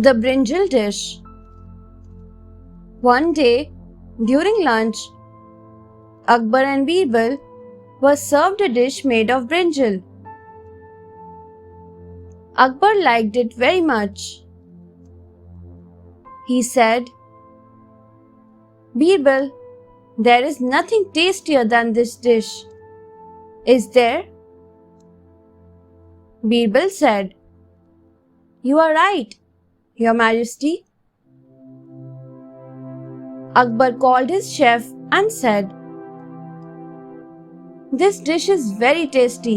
The Brinjal Dish. One day, during lunch, Akbar and Birbal were served a dish made of brinjal. Akbar liked it very much. He said, "Birbal, there is nothing tastier than this dish. Is there?" Birbal said, "You are right, Your Majesty." Akbar called his chef and said, "This dish is very tasty.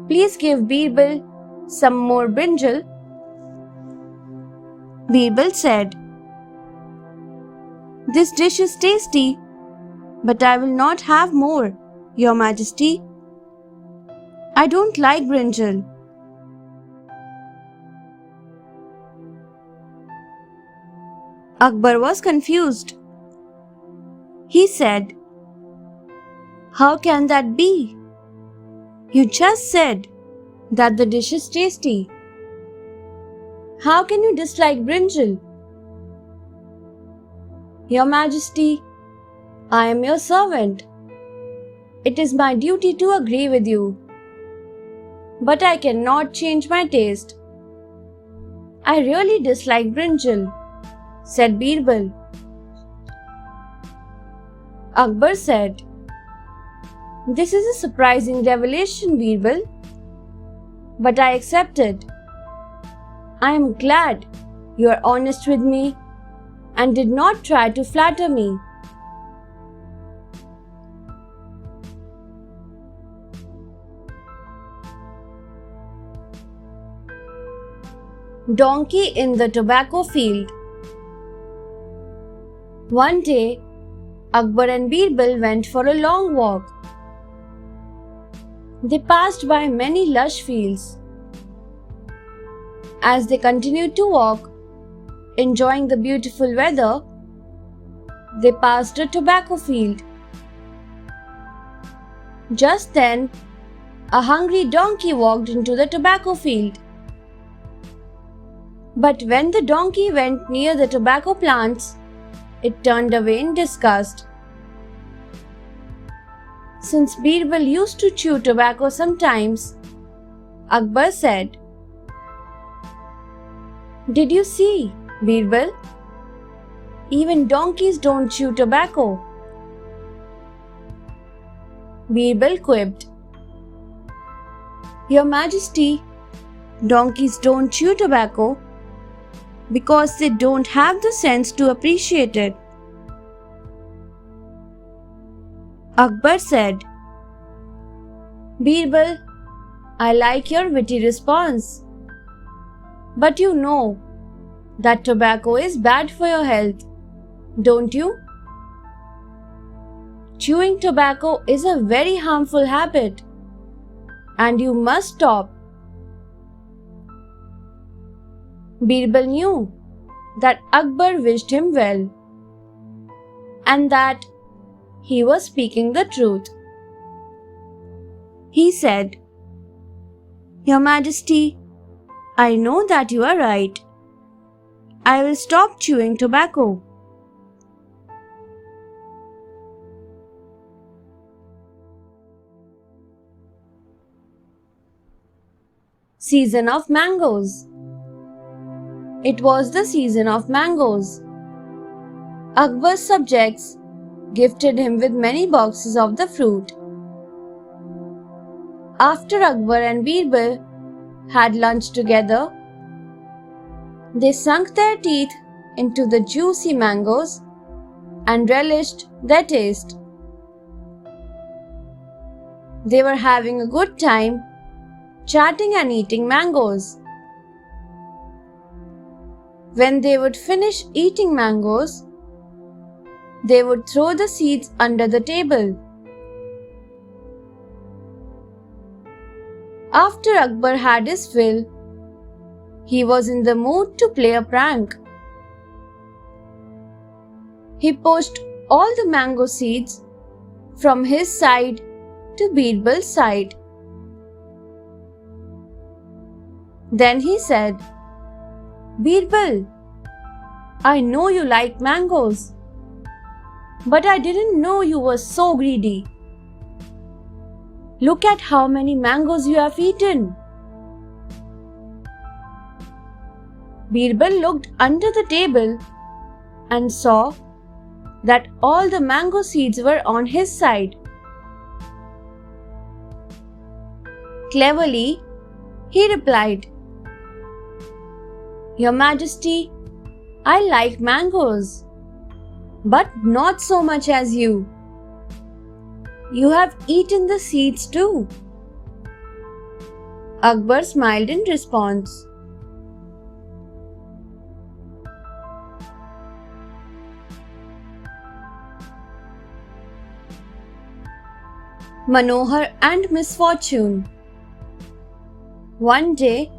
Please give Birbal some more brinjal." Birbal said, "This dish is tasty, but I will not have more, Your Majesty. I don't like brinjal." Akbar was confused. He said, "How can that be? You just said that the dish is tasty. How can you dislike brinjal?" "Your Majesty, I am your servant. It is my duty to agree with you. But I cannot change my taste. I really dislike brinjal," said Birbal. Akbar said, "This is a surprising revelation, Birbal, but I accept it. I am glad you are honest with me and did not try to flatter me." Donkey in the tobacco field. One day, Akbar and Birbal went for a long walk. They passed by many lush fields. As they continued to walk, enjoying the beautiful weather, they passed a tobacco field. Just then, a hungry donkey walked into the tobacco field. But when the donkey went near the tobacco plants, it turned away in disgust. Since Birbal used to chew tobacco sometimes, Akbar said, "Did you see, Birbal? Even donkeys don't chew tobacco." Birbal quipped, "Your Majesty, donkeys don't chew tobacco because they don't have the sense to appreciate it." Akbar said, "Birbal, I like your witty response. But you know that tobacco is bad for your health, don't you? Chewing tobacco is a very harmful habit, and you must stop." Birbal knew that Akbar wished him well and that he was speaking the truth. He said, "Your Majesty, I know that you are right. I will stop chewing tobacco." Season of mangoes. It was the season of mangoes. Akbar's subjects gifted him with many boxes of the fruit. After Akbar and Birbal had lunch together, they sunk their teeth into the juicy mangoes and relished their taste. They were having a good time chatting and eating mangoes. When they would finish eating mangoes, they would throw the seeds under the table. After Akbar had his fill, he was in the mood to play a prank. He pushed all the mango seeds from his side to Birbal's side. Then he said, Birbal, I know you like mangoes, but I didn't know you were so greedy. Look at how many mangoes you have eaten. Birbal looked under the table and saw that all the mango seeds were on his side. Cleverly, he replied, Your Majesty, I like mangoes, but not so much as you. You have eaten the seeds too. Akbar smiled in response. Manohar and misfortune. One day,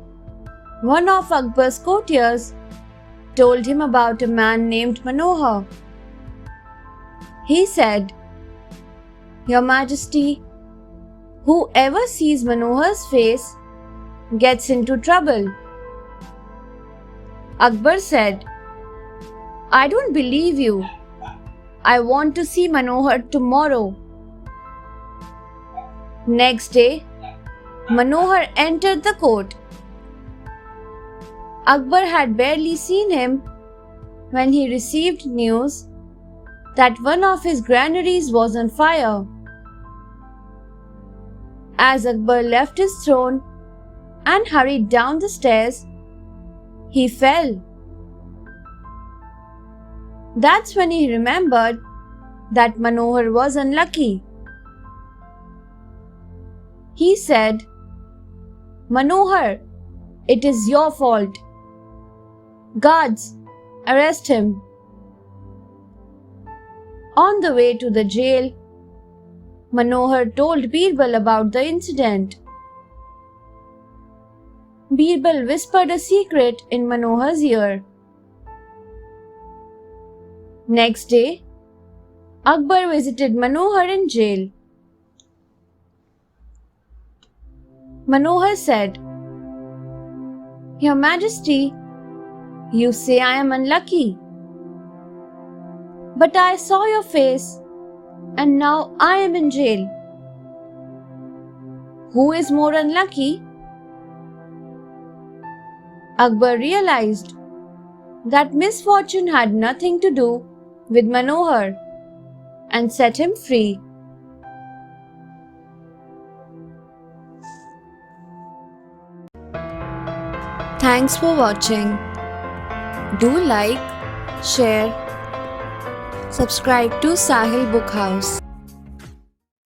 one of Akbar's courtiers told him about a man named Manohar. He said, Your Majesty, whoever sees Manohar's face gets into trouble. Akbar said, I don't believe you. I want to see Manohar tomorrow. Next day, Manohar entered the court. Akbar had barely seen him when he received news that one of his granaries was on fire. As Akbar left his throne and hurried down the stairs, he fell. That's when he remembered that Manohar was unlucky. He said, Manohar, it is your fault. Guards, arrest him. On the way to the jail, Manohar told Birbal about the incident. Birbal whispered a secret in Manohar's ear. Next day, Akbar visited Manohar in jail. Manohar said, Your Majesty, you say I am unlucky. But I saw your face and now I am in jail. Who is more unlucky? Akbar realized that misfortune had nothing to do with Manohar and set him free. Thanks for watching. Do like, share, subscribe to Sahil Book House.